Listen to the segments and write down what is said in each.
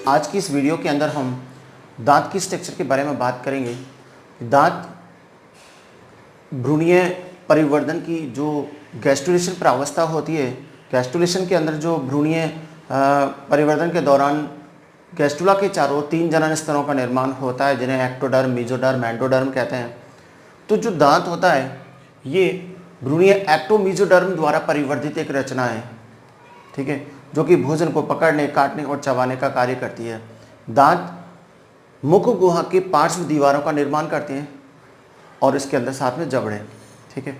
आज की इस वीडियो के अंदर हम दांत की स्ट्रक्चर के बारे में बात करेंगे। दांत भ्रूणीय परिवर्धन की जो गैस्ट्रुलेशन प्रावस्था होती है, गैस्ट्रुलेशन के अंदर जो भ्रूणीय परिवर्धन के दौरान गैस्ट्रुला के चारों 3 जनन स्तरों का निर्माण होता है, जिन्हें एक्टोडर्म, मेसोडर्म, एंडोडर्म कहते हैं। तो जो दांत होता है ये भ्रूणीय एक्टोमीजोडर्म द्वारा परिवर्धित एक रचना है, ठीक है, जो कि भोजन को पकड़ने, काटने और चबाने का कार्य करती है। दांत मुख गुहा की पार्श्व दीवारों का निर्माण करते हैं और इसके अंदर साथ में जबड़े, ठीक है।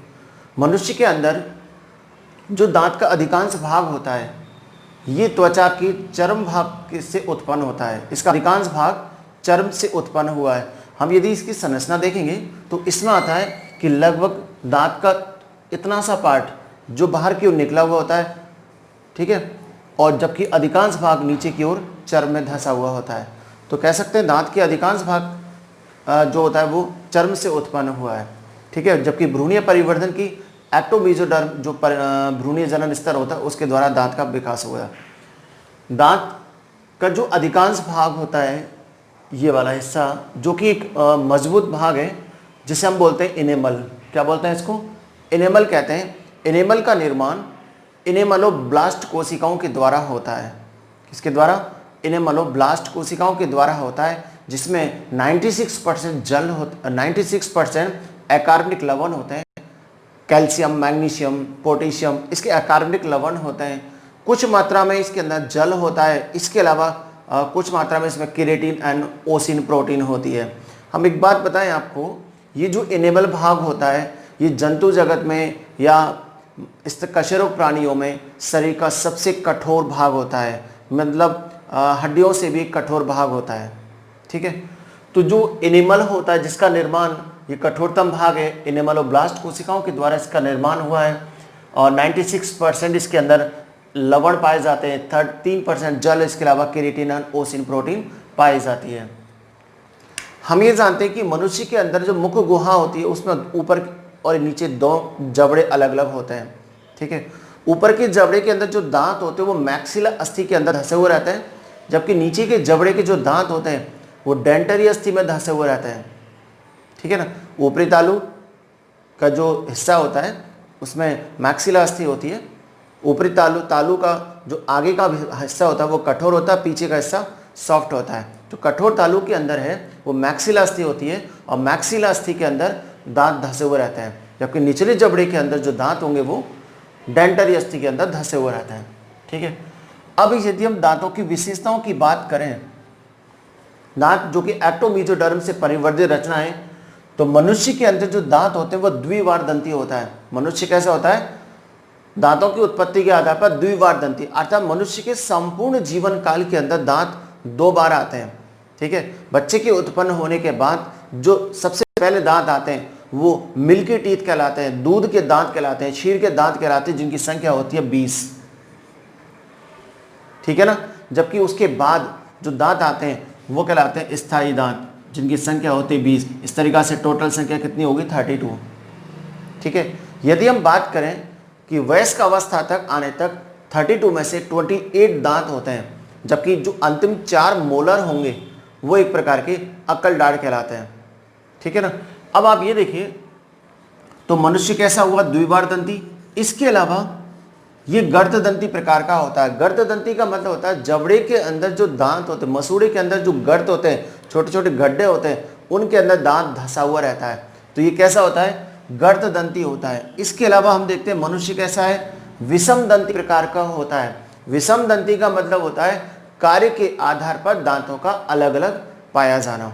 मनुष्य के अंदर जो दांत का अधिकांश भाग होता है ये त्वचा के चर्म भाग से उत्पन्न होता है। इसका अधिकांश भाग चर्म से उत्पन्न हुआ है। हम यदि इसकी संरचना देखेंगे तो इसमें आता है कि लगभग दांत का इतना सा पार्ट जो बाहर की ओर निकला हुआ होता है, ठीक है, और जबकि अधिकांश भाग नीचे की ओर चर्म में धंसा हुआ होता है। तो कह सकते हैं दांत के अधिकांश भाग जो होता है वो चर्म से उत्पन्न हुआ है, ठीक है, जबकि भ्रूणीय परिवर्धन की एक्टोमीजोडर्म जो भ्रूणीय जनन स्तर होता है उसके द्वारा दांत का विकास हुआ है। दांत का जो अधिकांश भाग होता है ये वाला हिस्सा, जो कि एक मजबूत भाग है, जिसे हम बोलते हैं इनेमल। क्या बोलते हैं इसको? इनेमल कहते हैं। इनेमल का निर्माण इनेमलोब्लास्ट कोशिकाओं के द्वारा होता है। किसके द्वारा? इनेमलोब्लास्ट कोशिकाओं के द्वारा होता है, जिसमें 96% जल होता, 96% अकार्बनिक लवण होते हैं। कैल्शियम, मैग्नीशियम, पोटेशियम इसके अकार्बनिक लवण होते हैं। कुछ मात्रा में इसके अंदर जल होता है। इसके अलावा कुछ मात्रा में इसमें केराटिन एंड ओसिन प्रोटीन होती है। हम एक बात बताएं आपको, ये जो इनेमल भाग होता है ये जंतु जगत में या इस कशेरुक प्राणियों में शरीर का सबसे कठोर भाग होता है, मतलब हड्डियों से भी कठोर भाग होता है, ठीक है। तो जो इनेमल होता है जिसका निर्माण, ये कठोरतम भाग है, इनेमलोब्लास्ट कोशिकाओं के द्वारा इसका निर्माण हुआ है और 96% इसके अंदर लवण पाए जाते हैं, 3% जल, इसके अलावा केराटिन और ओसिन प्रोटीन पाई जाती है। हम ये जानते हैं कि मनुष्य के अंदर जो मुख गुहा होती है उसमें ऊपर और नीचे 2 जबड़े अलग अलग होते हैं, ठीक है। ऊपर के जबड़े के अंदर जो दांत होते हैं वो मैक्सिला अस्थि के अंदर धंसे हुए रहते हैं, जबकि नीचे के जबड़े के जो दांत होते हैं वो डेंटरी अस्थि में धंसे हुए रहते हैं, ठीक है ना। ऊपरी तालु का जो हिस्सा होता है उसमें मैक्सिला अस्थि होती है। ऊपरी तालु का जो आगे का हिस्सा होता है वो कठोर होता है, पीछे का हिस्सा सॉफ्ट होता है। जो कठोर तालु के अंदर है वो मैक्सिला अस्थि होती है और मैक्सिला अस्थि के अंदर दांत धंसे हुए रहते हैं, जबकि निचले जबड़े के अंदर जो दांत होंगे वो डेंटरी अस्थि के अंदर धंसे हुए रहते हैं, ठीक है। अब यदि हम दांतों की विशेषताओं की बात करें, दांत जो कि एक्टोमीजोडर्म से परिवर्धित रचना है, तो मनुष्य के अंदर जो दांत होते हैं वो द्विवार दंती होता है। मनुष्य कैसा होता है? दांतों की उत्पत्ति के आधार पर द्विवार दंती, अर्थात मनुष्य के संपूर्ण जीवन काल के अंदर दांत 2 बार आते हैं, ठीक है। बच्चे के उत्पन्न होने के बाद जो सबसे पहले दांत आते हैं वो मिल्की टीथ कहलाते हैं, दूध के दांत कहलाते हैं, क्षीर के दांत कहलाते हैं, जिनकी संख्या होती है 20, ठीक है ना। जबकि उसके बाद जो दांत आते हैं वो कहलाते हैं स्थायी दांत, जिनकी संख्या होती है 20। इस तरीक़ा से टोटल संख्या कितनी होगी? 32, ठीक है। यदि हम बात करें कि वयस्क अवस्था तक आने तक 32 में से 28 दांत होते हैं, जबकि जो अंतिम 4 मोलर होंगे वो एक प्रकार के अक्ल डाढ़ कहलाते हैं, ठीक है ना। अब आप ये देखिए, तो मनुष्य कैसा हुआ? द्विबार दंती। इसके अलावा ये गर्तदंती प्रकार का होता है। गर्तदंती का मतलब होता है जबड़े के अंदर जो दांत होते हैं, मसूड़े के अंदर जो गर्त होते हैं, छोटे छोटे गड्ढे होते हैं, उनके अंदर दांत धंसा हुआ रहता है। तो ये कैसा होता है? गर्तदंती होता है। इसके अलावा हम देखते हैं मनुष्य कैसा है? विषम दंती प्रकार का होता है। विषम दंती का मतलब होता है कार्य के आधार पर दांतों का अलग अलग पाया जाना।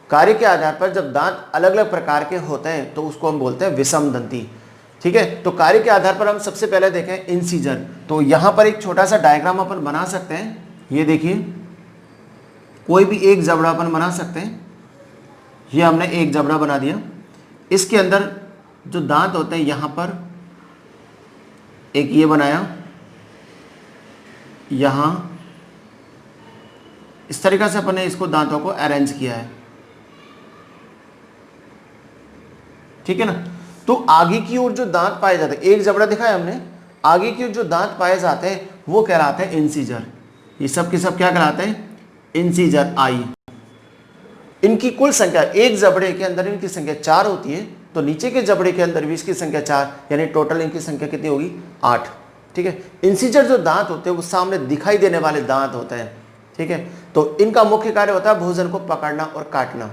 कार्य के आधार पर जब दांत अलग अलग प्रकार के होते हैं तो उसको हम बोलते हैं विषम दंती, ठीक है। तो कार्य के आधार पर हम सबसे पहले देखें इंसीजर। तो यहाँ पर एक छोटा सा डायग्राम अपन बना सकते हैं। ये देखिए, कोई भी एक जबड़ा अपन बना सकते हैं। ये हमने एक जबड़ा बना दिया। इसके अंदर जो दांत होते हैं यहाँ पर एक ये बनाया, यहाँ इस तरीक़ा से अपन ने इसको दांतों को अरेंज किया है, ठीक है ना। तो आगे की ओर जो दांत पाए जाते हैं, एक जबड़ा दिखाया हमने, आगे की ओर जो दांत पाए जाते हैं वो कहलाते हैं इंसीजर। ये सब के सब क्या कहलाते हैं? इंसीजर आई। इनकी कुल संख्या, एक जबड़े के अंदर इनकी संख्या 4 होती है, तो नीचे के जबड़े के अंदर भी इसकी संख्या 4, यानी टोटल इनकी संख्या कितनी होगी? 8। ठीक है। इंसीजर जो दांत होते हैं वो सामने दिखाई देने वाले दांत होते हैं। ठीक है। तो इनका मुख्य कार्य होता है भोजन को पकड़ना और काटना।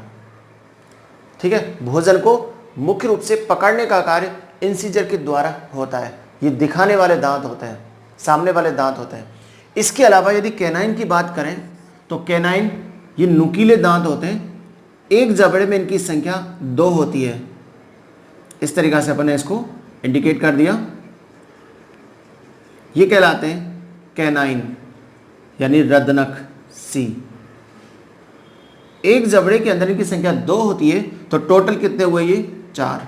ठीक है। भोजन को मुख्य रूप से पकड़ने का कार्य इंसीजर के द्वारा होता है। ये दिखाने वाले दांत होते हैं, सामने वाले दांत होते हैं। इसके अलावा यदि कैनाइन की बात करें तो कैनाइन ये नुकीले दांत होते हैं। एक जबड़े में इनकी संख्या 2 होती है। इस तरीक़ा से अपन ने इसको इंडिकेट कर दिया। ये कहलाते हैं कैनाइन यानी रदनख सी। एक जबड़े के अंदर इनकी संख्या 2 होती है, तो टोटल कितने हुए? ये 4।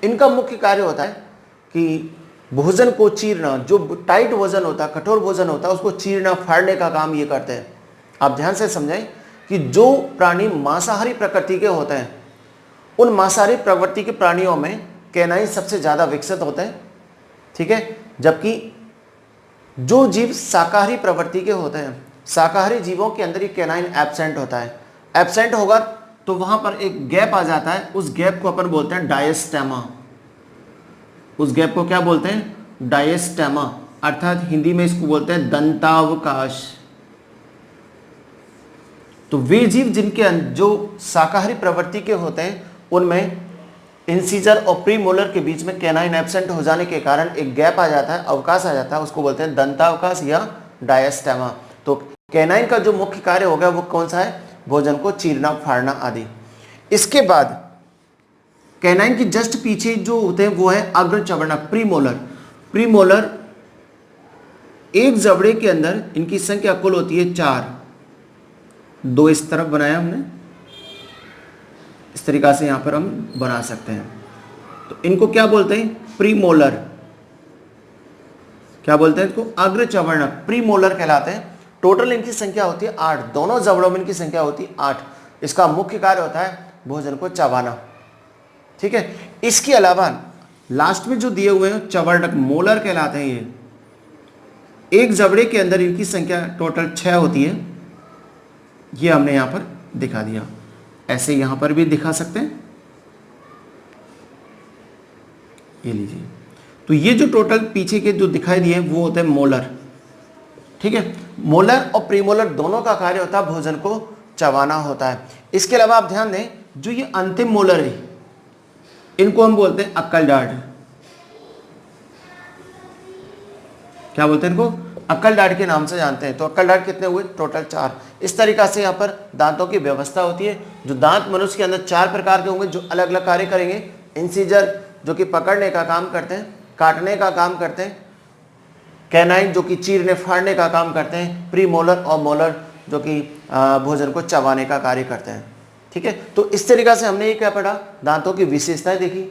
इनका मुख्य कार्य होता है कि भोजन को चीरना, जो टाइट भोजन होता है, कठोर भोजन होता है, उसको चीरना फाड़ने का काम ये करते हैं। आप ध्यान से समझें कि जो प्राणी मांसाहारी प्रकृति के होते हैं, उन मांसाहारी प्रवृत्ति के प्राणियों में कैनाइन सबसे ज़्यादा विकसित होते हैं। ठीक है। जबकि जो जीव शाकाहारी प्रवृत्ति के होते हैं, शाकाहारी जीवों के अंदर ये कैनाइन एब्सेंट होता है। एब्सेंट होगा तो वहां पर एक गैप आ जाता है, उस गैप को अपन बोलते हैं डायस्टेमा। उस गैप को क्या बोलते हैं? डायस्टेमा, अर्थात हिंदी में इसको बोलते हैं दंतावकाश। तो वे जीव जिनके जो शाकाहारी प्रवृत्ति के होते हैं, उनमें इंसीजर और प्रीमोलर के बीच में कैनाइन एब्सेंट हो जाने के कारण एक गैप आ जाता है, अवकाश आ जाता है, उसको बोलते हैं दंतावकाश या डायस्टेमा। तो कैनाइन का जो मुख्य कार्य होगा वो कौन सा है? भोजन को चीरना, फाड़ना आदि। इसके बाद कैनाइन की जस्ट पीछे जो होते हैं वो है अग्र चवर्णक, प्रीमोलर। प्रीमोलर एक जबड़े के अंदर इनकी संख्या कुल होती है 4। 2 इस तरफ बनाया हमने, इस तरीका से यहां पर हम बना सकते हैं। तो इनको क्या बोलते हैं? प्रीमोलर। क्या बोलते हैं इसको? अग्र चवर्णक, प्रीमोलर कहलाते हैं। टोटल इनकी संख्या होती है 8। दोनों जबड़ों में इनकी संख्या होती है 8। इसका मुख्य कार्य होता है भोजन को चबाना। ठीक है। इसके अलावा लास्ट में जो दिए हुए हैं चवर्णक, मोलर कहलाते हैं। ये एक जबड़े के अंदर इनकी संख्या टोटल 6 होती है। ये हमने यहां पर दिखा दिया। ऐसे यहां पर भी दिखा सकते हैं, ये लीजिए। तो ये जो टोटल पीछे के जो दिखाई दिए वो होते हैं मोलर। ठीक है। मोलर और प्रीमोलर दोनों का कार्य होता है भोजन को चबाना होता है। इसके अलावा आप ध्यान दें, जो ये अंतिम मोलर है इनको हम बोलते हैं अक्कल डाढ़। क्या बोलते हैं इनको? अक्कल डाढ़ के नाम से जानते हैं। तो अक्कल डाढ़ कितने हुए? टोटल 4। इस तरीका से यहाँ पर दांतों की व्यवस्था होती है। जो दांत मनुष्य के अंदर 4 प्रकार के होंगे जो अलग अलग कार्य करेंगे। इंसीजर जो कि पकड़ने का काम करते हैं, काटने का काम करते हैं। कैनाइन जो कि चीरने फाड़ने का काम करते हैं। प्रीमोलर और मोलर जो कि भोजन को चबाने का कार्य करते हैं। ठीक है। तो इस तरीका से हमने ये क्या पढ़ा? दांतों की विशेषताएं देखी।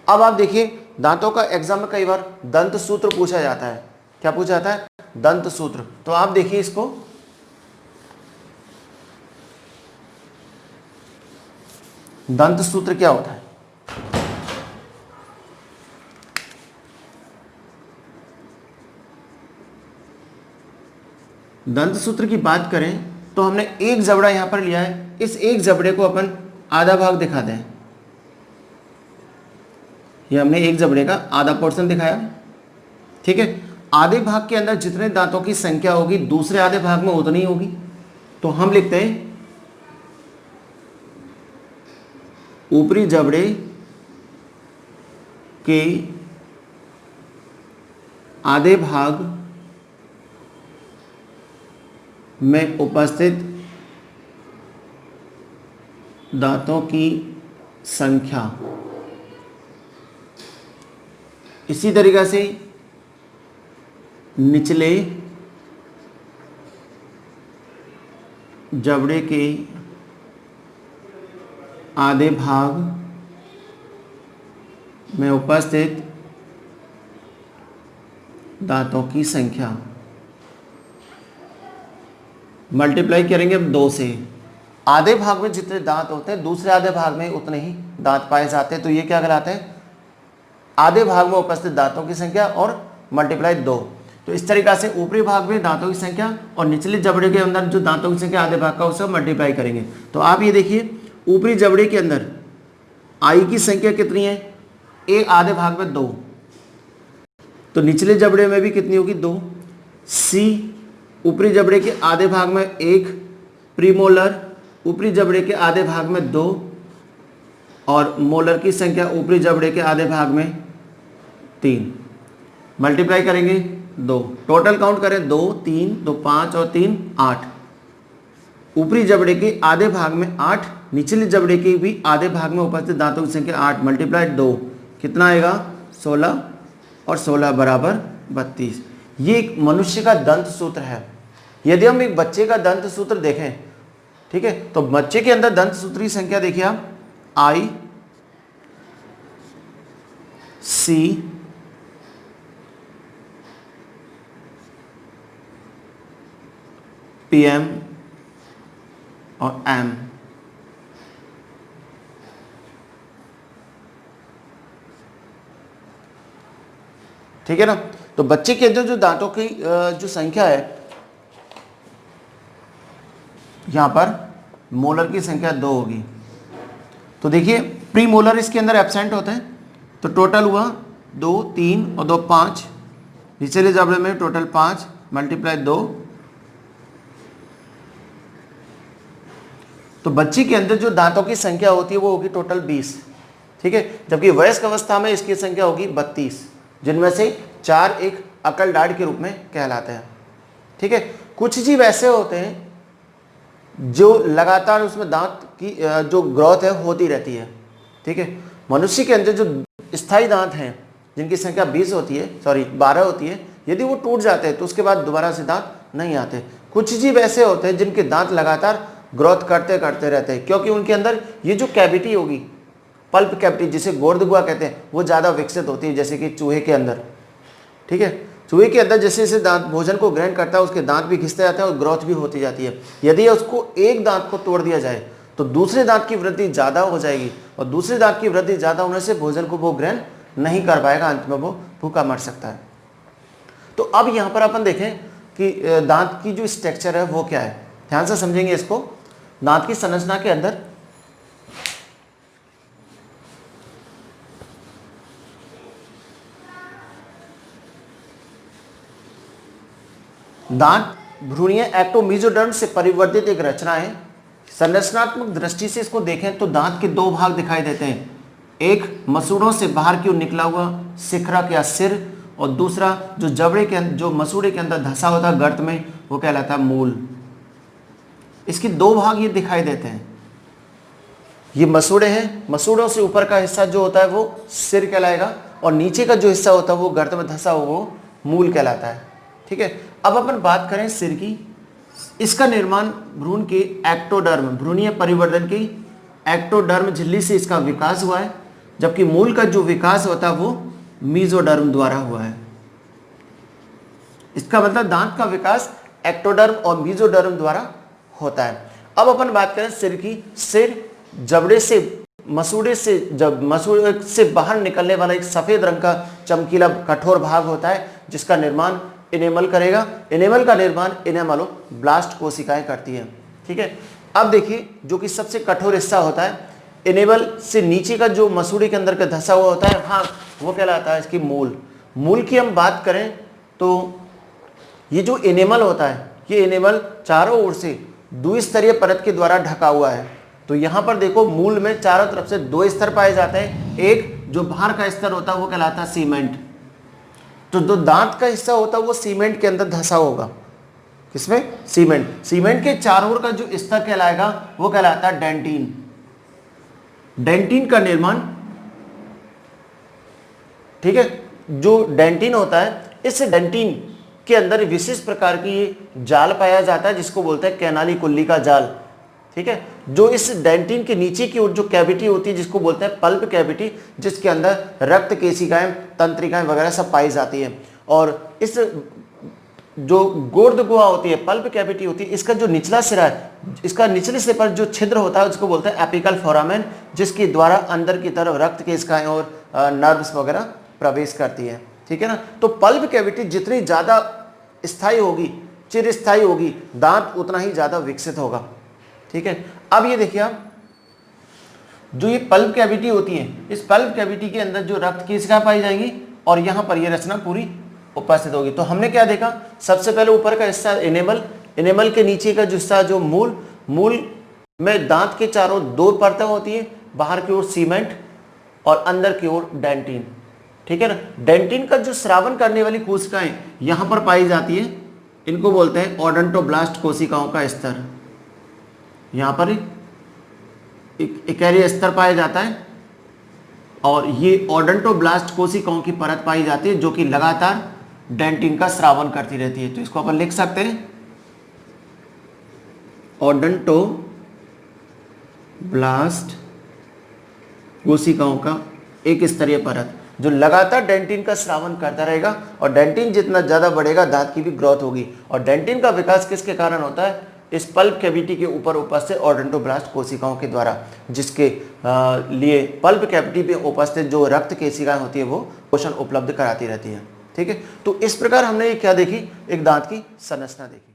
अब आप देखिए, दांतों का एग्जाम में कई बार दंत सूत्र पूछा जाता है। क्या पूछा जाता है? दंत सूत्र। तो आप देखिए इसको, दंत सूत्र क्या होता है? दंत सूत्र की बात करें तो हमने एक जबड़ा यहां पर लिया है। इस एक जबड़े को अपन आधा भाग दिखा दें। ये हमने एक जबड़े का आधा पोर्शन दिखाया। ठीक है। आधे भाग के अंदर जितने दांतों की संख्या होगी दूसरे आधे भाग में उतनी होगी। तो हम लिखते हैं ऊपरी जबड़े के आधे भाग में उपस्थित दांतों की संख्या। इसी तरीके से निचले जबड़े के आधे भाग में उपस्थित दांतों की संख्या मल्टीप्लाई करेंगे अब 2 से। आधे भाग में जितने दांत होते हैं दूसरे आधे भाग में उतने ही दांत पाए जाते हैं। तो ये क्या कहलाते हैं? आधे भाग में उपस्थित दांतों की संख्या और मल्टीप्लाई 2। तो इस तरीका से ऊपरी भाग में दांतों की संख्या और निचले जबड़े के अंदर जो दांतों की संख्या आधे भाग का उसे मल्टीप्लाई करेंगे। तो आप ये देखिए ऊपरी जबड़े के अंदर आई की संख्या कितनी है, ए आधे भाग में 2, तो निचले जबड़े में भी कितनी होगी 2। सी ऊपरी जबड़े के आधे भाग में 1, प्रीमोलर ऊपरी जबड़े के आधे भाग में 2 और मोलर की संख्या ऊपरी जबड़े के आधे भाग में 3, मल्टीप्लाई करेंगे 2, टोटल काउंट करें 2 3 2 5 और 3 8, ऊपरी जबड़े के आधे भाग में 8, निचले जबड़े के भी आधे भाग में उपस्थित दांतों की संख्या 8 मल्टीप्लाई 2 कितना आएगा 16 और 16 बराबर 32। ये एक मनुष्य का दंत सूत्र है। यदि हम एक बच्चे का दंत सूत्र देखें, ठीक है, तो बच्चे के अंदर दंत सूत्र की संख्या देखिए आप आई सी पी एम और एम। ठीक है ना। तो बच्चे के अंदर जो दांतों की जो संख्या है, यहां पर मोलर की संख्या 2 होगी। तो देखिए प्री मोलर इसके अंदर एब्सेंट होते हैं, तो टोटल हुआ 2 3 और 2 5, निचले जबड़े में टोटल 5 मल्टीप्लाई 2। तो बच्चे के अंदर जो दांतों की संख्या होती है वो होगी टोटल 20, ठीक है, जबकि वयस्क अवस्था में इसकी संख्या होगी 32, जिनमें से 4 एक अकल दाढ़ के रूप में कहलाते हैं। ठीक है, कुछ जीव ऐसे होते हैं जो लगातार उसमें दांत की जो ग्रोथ है होती रहती है। ठीक है, मनुष्य के अंदर जो स्थायी दांत हैं जिनकी संख्या 20 होती है, 12 होती है, यदि वो टूट जाते हैं तो उसके बाद दोबारा से दांत नहीं आते। कुछ जीव ऐसे होते हैं जिनके दांत लगातार ग्रोथ करते करते रहते हैं, क्योंकि उनके अंदर ये जो कैविटी होगी, पल्प कैविटी जिसे गोर्दगुआ कहते हैं, वो ज़्यादा विकसित होती है, जैसे कि चूहे के अंदर। ठीक है, चूहे के अंदर जैसे जैसे दांत भोजन को ग्रहण करता है उसके दांत भी घिसते जाते हैं और ग्रोथ भी होती जाती है। यदि उसको एक दांत को तोड़ दिया जाए तो दूसरे दांत की वृद्धि ज़्यादा हो जाएगी और दूसरे दांत की वृद्धि ज़्यादा होने से भोजन को वो ग्रहण नहीं कर पाएगा, अंत में वो भूखा मर सकता है। तो अब यहाँ पर अपन देखें कि दांत की जो स्ट्रक्चर है वो क्या है, ध्यान से समझेंगे इसको। दांत की संरचना के अंदर दांत भ्रूणीय एक्टोमीजोडर्म से परिवर्तित एक रचना है। संरचनात्मक दृष्टि से इसको देखें तो दांत के 2 भाग दिखाई देते हैं, एक मसूड़ों से बाहर की ओर निकला हुआ शिखरक या सिर, और दूसरा जो जबड़े के जो मसूड़े के अंदर धंसा होता है गर्त में, वो कहलाता है मूल। इसके 2 भाग ये दिखाई देते हैं। ये मसूड़े हैं, मसूड़ों से ऊपर का हिस्सा जो होता है वो सिर कहलाएगा और नीचे का जो हिस्सा होता है वो गर्त में धंसा हुआ वो मूल कहलाता है। ठीक है, अब अपन बात करें सिर की। इसका निर्माण भ्रूण के एक्टोडर्म, भ्रूणीय परिवर्धन की एक्टोडर्म झिल्ली से इसका विकास हुआ है, जबकि मूल का जो विकास होता है वो मीजोडर्म द्वारा हुआ है। इसका मतलब दांत का विकास एक्टोडर्म और मीजोडर्म द्वारा होता है। अब अपन बात करें सिर की। सिर जबड़े से मसूड़े से जब मसूड़े से बाहर निकलने वाला एक सफेद रंग का चमकीला कठोर भाग होता है जिसका निर्माण इनेमल करेगा। इनेमल का निर्माण इनेमलोब्लास्ट कोशिकाएं करती हैं। ठीक है, अब देखिए जो कि सबसे कठोर हिस्सा होता है, इनेमल से नीचे का जो मसूड़े के अंदर का धंसा हुआ होता है, हाँ, वो कहलाता है इसकी मूल। मूल की हम बात करें तो ये जो इनेमल होता है, ये इनेमल चारों ओर से द्विस्तरीय परत के द्वारा ढका हुआ है। तो यहाँ पर देखो मूल में चारों तरफ से 2 स्तर पाए जाते हैं। एक जो बाहर का स्तर होता है वो कहलाता है सीमेंट, तो जो दांत का हिस्सा होता है वो सीमेंट के अंदर धंसा होगा। किसमें? सीमेंट। सीमेंट के चारों ओर का जो स्तर कहलाएगा वो कहलाता है डेंटिन। डेंटिन का निर्माण, ठीक है, जो डेंटिन होता है, इस डेंटिन के अंदर विशेष प्रकार की जाल पाया जाता है जिसको बोलते हैं कैनाली कुल्ली का जाल। ठीक है, जो इस डेंटिन के नीचे की ओर जो कैविटी होती है जिसको बोलते हैं पल्प कैविटी, जिसके अंदर रक्त केशिकाएं, तंत्रिकाएं वगैरह सब पाई जाती हैं। और इस जो गोर्द गुहा होती है, पल्प कैविटी होती है, इसका जो निचला सिरा है, इसका निचले सिरे पर जो छिद्र होता है उसको बोलते हैं एपिकल फोरामेन, जिसके द्वारा अंदर की तरफ रक्त केशिकाएं और नर्व्स वगैरह प्रवेश करती है। ठीक है ना। तो पल्प कैविटी जितनी ज़्यादा स्थायी होगी, चिरस्थायी होगी, दांत उतना ही ज़्यादा विकसित होगा, ठीक है। अब ये देखिए आप, जो ये पल्प कैविटी होती है, इस पल्प कैविटी के अंदर जो रक्त केशिकाएं पाई जाएंगी और यहाँ पर ये रचना पूरी उपस्थित होगी। तो हमने क्या देखा, सबसे पहले ऊपर का हिस्सा एनेमल, एनेमल के नीचे का जो हिस्सा जो मूल, मूल में दांत के चारों दो परतें होती है, बाहर की ओर सीमेंट और अंदर की ओर डेंटिन, ठीक है ना। डेंटिन का जो स्रावन करने वाली कोशिकाएं यहाँ पर पाई जाती है, इनको बोलते हैं ओडोंटोब्लास्ट कोशिकाओं का स्तर। यहाँ पर इकैरी स्तर पाया जाता है और ये ओडोंटोब्लास्ट कोशिकाओं की परत पाई जाती है जो कि लगातार डेंटिन का स्रावन करती रहती है। तो इसको अपन लिख सकते हैं ओडोंटोब्लास्ट कोशिकाओं का एक स्तरीय परत जो लगातार डेंटिन का स्रावन करता रहेगा, और डेंटिन जितना ज़्यादा बढ़ेगा दांत की भी ग्रोथ होगी। और डेंटिन का विकास किसके कारण होता है, इस पल्प कैविटी के ऊपर उपस्थित ओडोंटोब्लास्ट कोशिकाओं के द्वारा, जिसके लिए पल्प कैविटी में उपस्थित जो रक्त केशिकाएं होती है वो पोषण उपलब्ध कराती रहती है, ठीक है। तो इस प्रकार हमने ये क्या देखी, एक दांत की संरचना देखी।